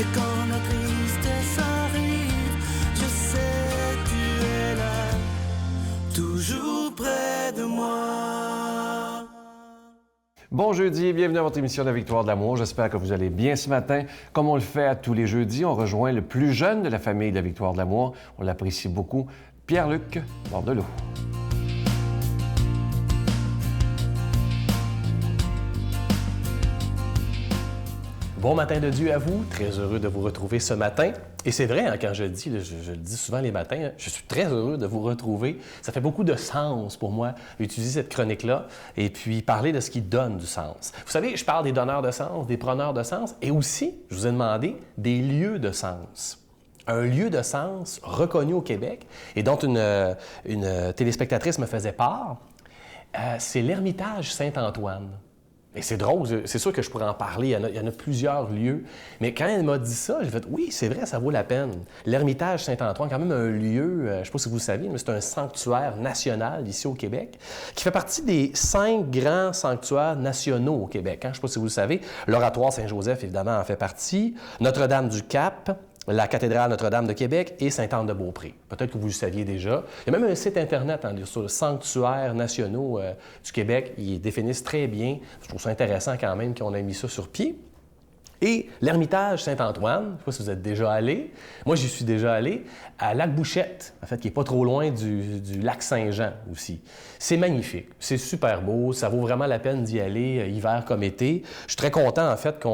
Et quand la tristesse arrive, je sais tu es là, toujours près de moi. Bon jeudi, bienvenue à votre émission de la Victoire de l'amour. J'espère que vous allez bien ce matin. Comme on le fait à tous les jeudis, on rejoint le plus jeune de la famille de la Victoire de l'amour. On l'apprécie beaucoup, Pierre-Luc Bordelot. Bon matin de Dieu à vous, très heureux de vous retrouver ce matin. Et c'est vrai, hein, quand je le dis, je le dis souvent les matins, je suis très heureux de vous retrouver. Ça fait beaucoup de sens pour moi d'utiliser cette chronique-là et puis parler de ce qui donne du sens. Vous savez, je parle des donneurs de sens, des preneurs de sens et aussi, je vous ai demandé, des lieux de sens. Un lieu de sens reconnu au Québec et dont une téléspectatrice me faisait part, c'est l'Ermitage Saint-Antoine. Et c'est drôle, c'est sûr que je pourrais en parler, il y en a plusieurs lieux. Mais quand elle m'a dit ça, j'ai fait « Oui, c'est vrai, ça vaut la peine. » L'Ermitage Saint-Antoine, quand même un lieu, je ne sais pas si vous le saviez, mais c'est un sanctuaire national ici au Québec, qui fait partie des 5 grands sanctuaires nationaux au Québec. Hein? Je ne sais pas si vous le savez. L'Oratoire Saint-Joseph, évidemment, en fait partie. Notre-Dame-du-Cap, la cathédrale Notre-Dame de Québec et Sainte-Anne-de-Beaupré. Peut-être que vous le saviez déjà. Il y a même un site Internet sur le sanctuaire nationaux du Québec. Ils définissent très bien. Je trouve ça intéressant quand même qu'on ait mis ça sur pied. Et l'Ermitage Saint-Antoine, je ne sais pas si vous êtes déjà allé. Moi, j'y suis déjà allé à Lac-Bouchette, en fait, qui n'est pas trop loin du lac Saint-Jean aussi. C'est magnifique, c'est super beau, ça vaut vraiment la peine d'y aller, hiver comme été. Je suis très content, en fait, que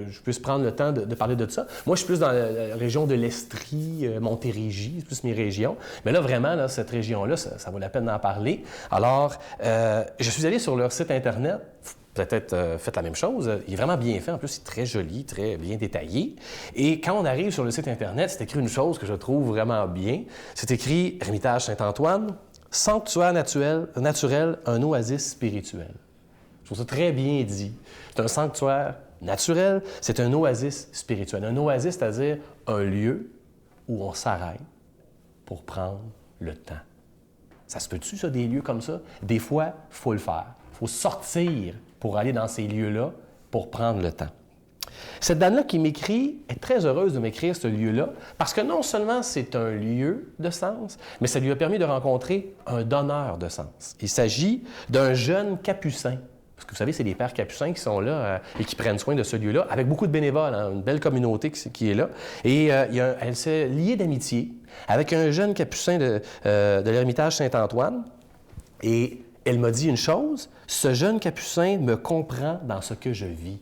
je puisse prendre le temps de parler de ça. Moi, je suis plus dans la région de l'Estrie, Montérégie, c'est plus mes régions. Mais là, vraiment, là, cette région-là, ça vaut la peine d'en parler. Alors, je suis allé sur leur site Internet. Peut-être faites la même chose. Il est vraiment bien fait. En plus, c'est très joli, très bien détaillé. Et quand on arrive sur le site Internet, c'est écrit une chose que je trouve vraiment bien. C'est écrit « Ermitage Saint-Antoine, sanctuaire naturel, un oasis spirituel ». Je trouve ça très bien dit. C'est un sanctuaire naturel, c'est un oasis spirituel. Un oasis, c'est-à-dire un lieu où on s'arrête pour prendre le temps. Ça se peut-tu, ça, des lieux comme ça? Des fois, il faut le faire. Il faut sortir pour aller dans ces lieux-là, pour prendre le temps. Cette dame-là qui m'écrit est très heureuse de m'écrire ce lieu-là, parce que non seulement c'est un lieu de sens, mais ça lui a permis de rencontrer un donneur de sens. Il s'agit d'un jeune capucin. Parce que vous savez, c'est les pères capucins qui sont là et qui prennent soin de ce lieu-là, avec beaucoup de bénévoles, hein, une belle communauté qui est là. Et elle s'est liée d'amitié avec un jeune capucin de l'Ermitage Saint-Antoine. Et elle m'a dit une chose, ce jeune capucin me comprend dans ce que je vis.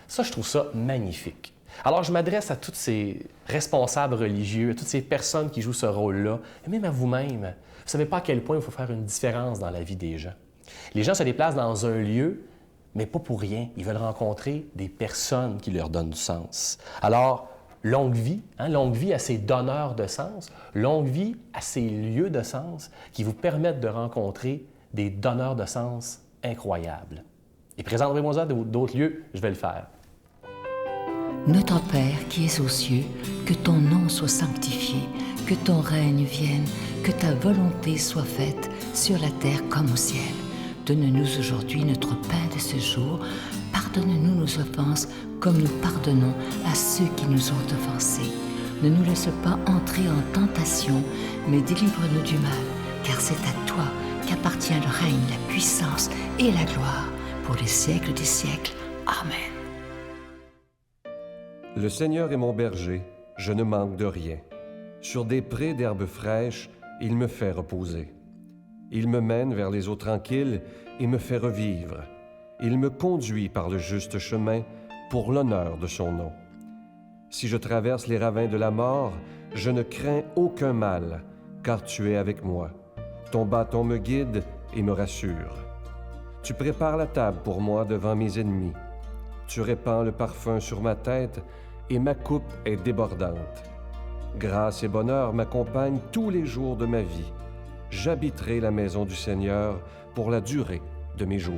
Ça, je trouve ça magnifique. Alors, je m'adresse à tous ces responsables religieux, à toutes ces personnes qui jouent ce rôle-là, et même à vous-même. Vous ne savez pas à quel point il faut faire une différence dans la vie des gens. Les gens se déplacent dans un lieu, mais pas pour rien. Ils veulent rencontrer des personnes qui leur donnent du sens. Alors, longue vie à ces donneurs de sens, longue vie à ces lieux de sens qui vous permettent de rencontrer des donneurs de sens incroyables. Et présenterez-moi d'autres lieux, je vais le faire. Notre Père qui es aux cieux, que ton nom soit sanctifié, que ton règne vienne, que ta volonté soit faite sur la terre comme au ciel. Donne-nous aujourd'hui notre pain de ce jour. Pardonne-nous nos offenses, comme nous pardonnons à ceux qui nous ont offensés. Ne nous laisse pas entrer en tentation, mais délivre-nous du mal, car c'est à toi qu'appartient le règne, la puissance et la gloire, pour les siècles des siècles. Amen. Le Seigneur est mon berger, je ne manque de rien. Sur des prés d'herbes fraîches, il me fait reposer. Il me mène vers les eaux tranquilles et me fait revivre. Il me conduit par le juste chemin pour l'honneur de son nom. Si je traverse les ravins de la mort, je ne crains aucun mal, car tu es avec moi. Ton bâton me guide et me rassure. Tu prépares la table pour moi devant mes ennemis. Tu répands le parfum sur ma tête et ma coupe est débordante. Grâce et bonheur m'accompagnent tous les jours de ma vie. J'habiterai la maison du Seigneur pour la durée de mes jours.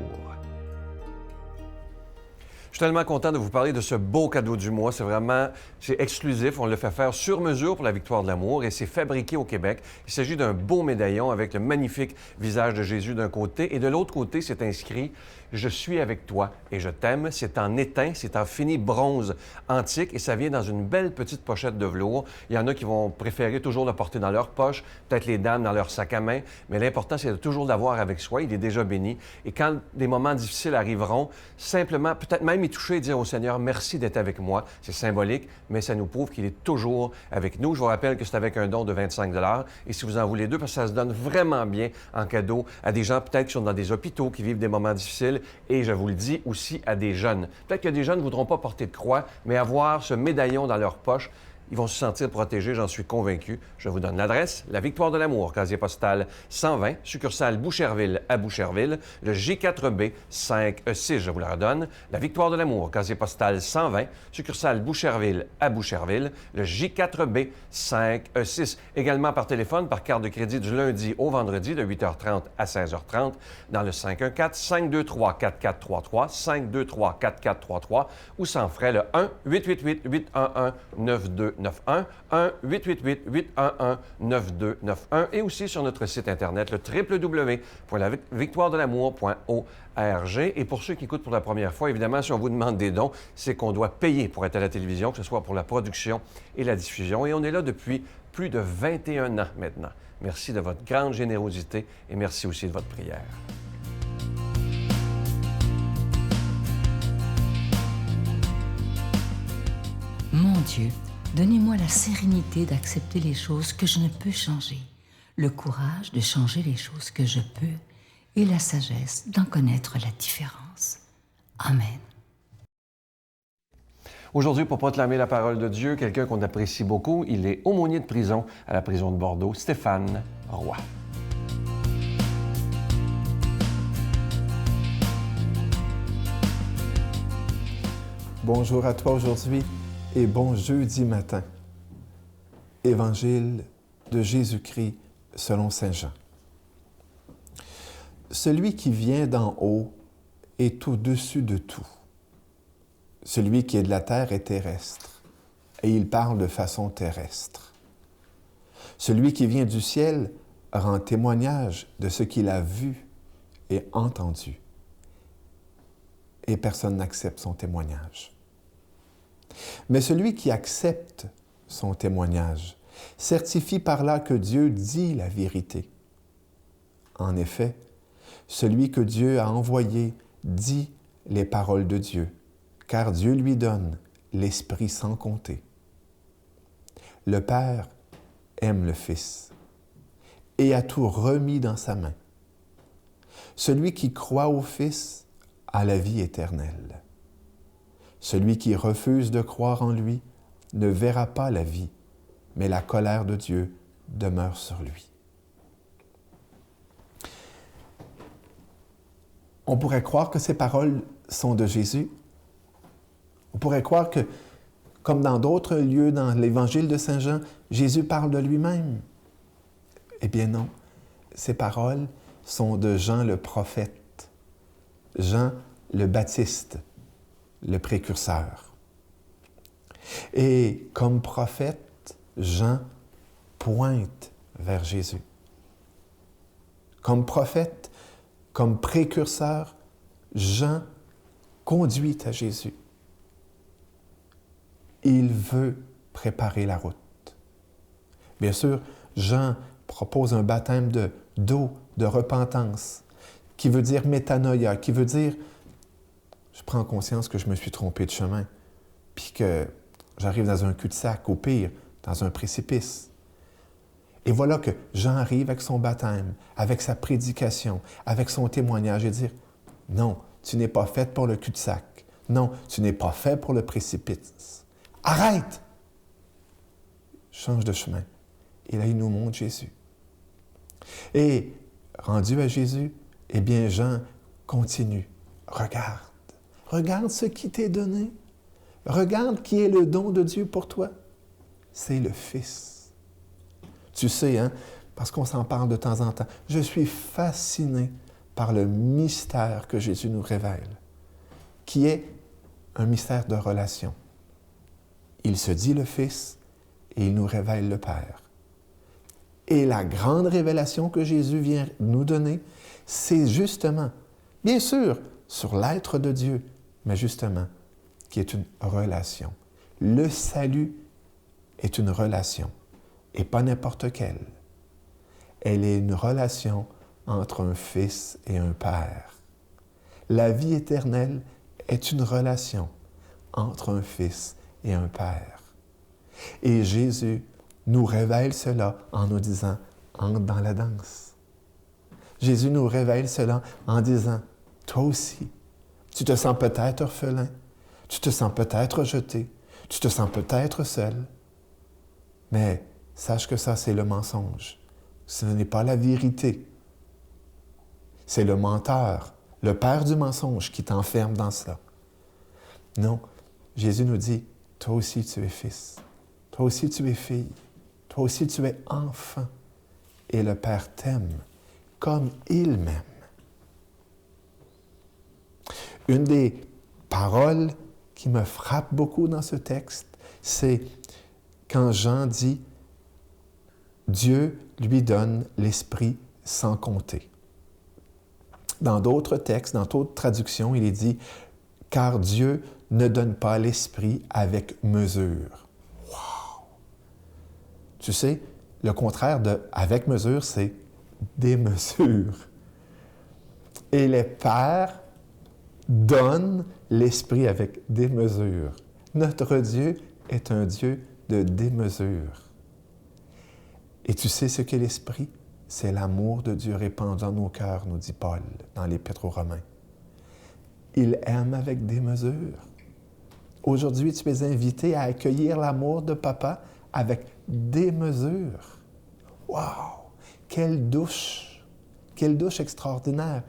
Je suis tellement content de vous parler de ce beau cadeau du mois. C'est exclusif. On le fait faire sur mesure pour la Victoire de l'amour et c'est fabriqué au Québec. Il s'agit d'un beau médaillon avec le magnifique visage de Jésus d'un côté et de l'autre côté, c'est inscrit « Je suis avec toi et je t'aime. C'est en étain, c'est en fini bronze antique et ça vient dans une belle petite pochette de velours. Il y en a qui vont préférer toujours le porter dans leur poche, peut-être les dames dans leur sac à main, mais l'important, c'est de toujours l'avoir avec soi. Il est déjà béni. Et quand des moments difficiles arriveront, simplement, peut-être même y toucher et dire au Seigneur, merci d'être avec moi. C'est symbolique, mais ça nous prouve qu'il est toujours avec nous. Je vous rappelle que c'est avec un don de 25 $ et si vous en voulez deux, parce que ça se donne vraiment bien en cadeau à des gens peut-être qui sont dans des hôpitaux, qui vivent des moments difficiles et je vous le dis aussi à des jeunes. Peut-être que des jeunes ne voudront pas porter de croix, mais avoir ce médaillon dans leur poche, ils vont se sentir protégés, j'en suis convaincu. Je vous donne l'adresse, la Victoire de l'Amour, casier postal 120, succursale Boucherville à Boucherville, le J4B 5E6, je vous la redonne. La Victoire de l'Amour, casier postal 120, succursale Boucherville à Boucherville, le J4B 5E6. Également par téléphone, par carte de crédit du lundi au vendredi de 8h30 à 16h30 dans le 514-523-4433, 523-4433 ou sans frais le 1-888-811-9291, 1-888-811-9291 et aussi sur notre site Internet, le www.lavictoiredelamour.org. Et pour ceux qui écoutent pour la première fois, évidemment, si on vous demande des dons, c'est qu'on doit payer pour être à la télévision, que ce soit pour la production et la diffusion. Et on est là depuis plus de 21 ans maintenant. Merci de votre grande générosité et merci aussi de votre prière. Mon Dieu, donnez-moi la sérénité d'accepter les choses que je ne peux changer, le courage de changer les choses que je peux et la sagesse d'en connaître la différence. Amen. Aujourd'hui, pour proclamer la parole de Dieu, quelqu'un qu'on apprécie beaucoup, il est aumônier de prison à la prison de Bordeaux, Stéphane Roy. Bonjour à toi aujourd'hui et bon jeudi matin. Évangile de Jésus-Christ selon Saint Jean. Celui qui vient d'en haut est au-dessus de tout. Celui qui est de la terre est terrestre, et il parle de façon terrestre. Celui qui vient du ciel rend témoignage de ce qu'il a vu et entendu, et personne n'accepte son témoignage. Mais celui qui accepte son témoignage certifie par là que Dieu dit la vérité. En effet, celui que Dieu a envoyé dit les paroles de Dieu, car Dieu lui donne l'Esprit sans compter. Le Père aime le Fils et a tout remis dans sa main. Celui qui croit au Fils a la vie éternelle. Celui qui refuse de croire en lui ne verra pas la vie, mais la colère de Dieu demeure sur lui. On pourrait croire que ces paroles sont de Jésus. On pourrait croire que, comme dans d'autres lieux dans l'Évangile de Saint Jean, Jésus parle de lui-même. Eh bien non, ces paroles sont de Jean le prophète, Jean le Baptiste, le précurseur. Et comme prophète, Jean pointe vers Jésus. Comme prophète, comme précurseur, Jean conduit à Jésus. Il veut préparer la route. Bien sûr, Jean propose un baptême d'eau, de repentance, qui veut dire métanoïa, qui veut dire je prends conscience que je me suis trompé de chemin, puis que j'arrive dans un cul-de-sac, au pire, dans un précipice. Et voilà que Jean arrive avec son baptême, avec sa prédication, avec son témoignage, et dire « Non, tu n'es pas fait pour le cul-de-sac. Non, tu n'es pas fait pour le précipice. Arrête! » Change de chemin. Et là, il nous montre Jésus. Et, rendu à Jésus, eh bien, Jean continue. Regarde. Regarde ce qui t'est donné. Regarde qui est le don de Dieu pour toi. C'est le Fils. Tu sais, hein, parce qu'on s'en parle de temps en temps, je suis fasciné par le mystère que Jésus nous révèle, qui est un mystère de relation. Il se dit le Fils et il nous révèle le Père. Et la grande révélation que Jésus vient nous donner, c'est justement, bien sûr, sur l'être de Dieu, mais justement, qui est une relation. Le salut est une relation, et pas n'importe quelle. Elle est une relation entre un fils et un père. La vie éternelle est une relation entre un fils et un père. Et Jésus nous révèle cela en nous disant « entre dans la danse ». Jésus nous révèle cela en disant « toi aussi, tu te sens peut-être orphelin, tu te sens peut-être rejeté, tu te sens peut-être seul, mais sache que ça, c'est le mensonge. Ce n'est pas la vérité. C'est le menteur, le père du mensonge qui t'enferme dans cela. Non, Jésus nous dit, toi aussi tu es fils, toi aussi tu es fille, toi aussi tu es enfant, et le Père t'aime comme il m'aime. Une des paroles qui me frappe beaucoup dans ce texte, c'est quand Jean dit « Dieu lui donne l'Esprit sans compter ». Dans d'autres textes, dans d'autres traductions, il est dit « Car Dieu ne donne pas l'Esprit avec mesure ». Wow! Tu sais, le contraire de « avec mesure », c'est « démesure ». Et les pères donnent l'Esprit avec démesure. Notre Dieu est un Dieu de démesure. Et tu sais ce qu'est l'Esprit? C'est l'amour de Dieu répandu dans nos cœurs, nous dit Paul dans l'Épître aux Romains. Il aime avec démesure. Aujourd'hui, tu es invité à accueillir l'amour de Papa avec démesure. Wow! Quelle douche extraordinaire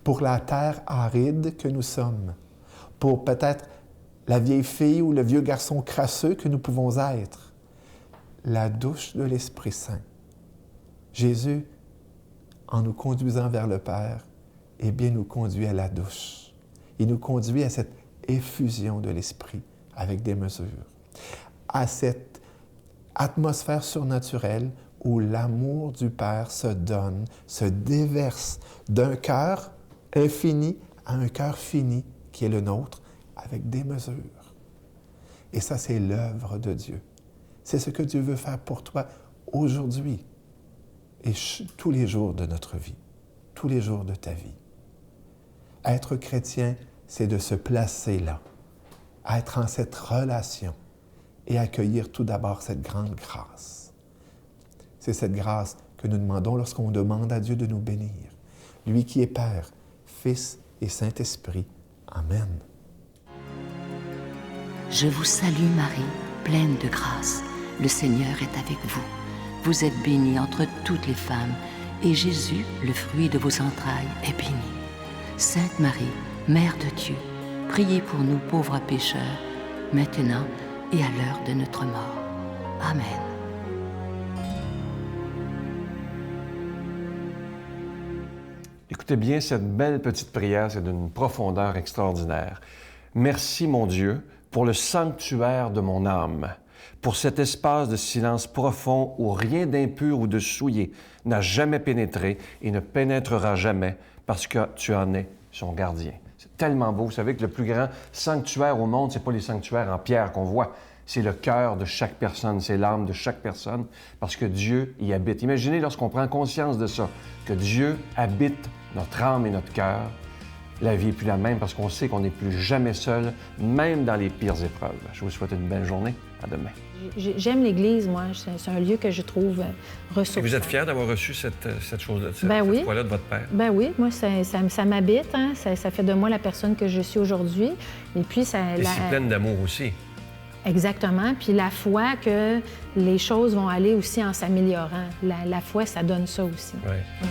pour la terre aride que nous sommes, pour peut-être la vieille fille ou le vieux garçon crasseux que nous pouvons être. La douche de l'Esprit Saint. Jésus, en nous conduisant vers le Père, eh bien, nous conduit à la douche. Il nous conduit à cette effusion de l'Esprit avec des mesures, à cette atmosphère surnaturelle où l'amour du Père se donne, se déverse d'un cœur infini à un cœur fini qui est le nôtre, avec des mesures. Et ça, c'est l'œuvre de Dieu. C'est ce que Dieu veut faire pour toi aujourd'hui et tous les jours de notre vie, tous les jours de ta vie. Être chrétien, c'est de se placer là, être en cette relation et accueillir tout d'abord cette grande grâce. C'est cette grâce que nous demandons lorsqu'on demande à Dieu de nous bénir. Lui qui est Père, Fils et Saint-Esprit. Amen. Je vous salue Marie, pleine de grâce. Le Seigneur est avec vous. Vous êtes bénie entre toutes les femmes, et Jésus, le fruit de vos entrailles, est béni. Sainte Marie, Mère de Dieu, priez pour nous pauvres pécheurs, maintenant et à l'heure de notre mort. Amen. Écoutez bien cette belle petite prière, c'est d'une profondeur extraordinaire. Merci, mon Dieu, pour le sanctuaire de mon âme, pour cet espace de silence profond où rien d'impur ou de souillé n'a jamais pénétré et ne pénétrera jamais parce que tu en es son gardien. C'est tellement beau. Vous savez que le plus grand sanctuaire au monde, ce n'est pas les sanctuaires en pierre qu'on voit. C'est le cœur de chaque personne, c'est l'âme de chaque personne, parce que Dieu y habite. Imaginez lorsqu'on prend conscience de ça, que Dieu habite notre âme et notre cœur, la vie n'est plus la même parce qu'on sait qu'on n'est plus jamais seul, même dans les pires épreuves. Je vous souhaite une belle journée. À demain. J'aime l'Église, moi. C'est un lieu que je trouve ressourçant. Vous êtes fière d'avoir reçu cette chose-là, cette oui. foi-là de votre père? Ben oui, moi, ça m'habite. Hein? Ça fait de moi la personne que je suis aujourd'hui. Et puis, ça... Et c'est pleine d'amour aussi. Exactement. Puis la foi que les choses vont aller aussi en s'améliorant. La foi, ça donne ça aussi. Oui. Oui.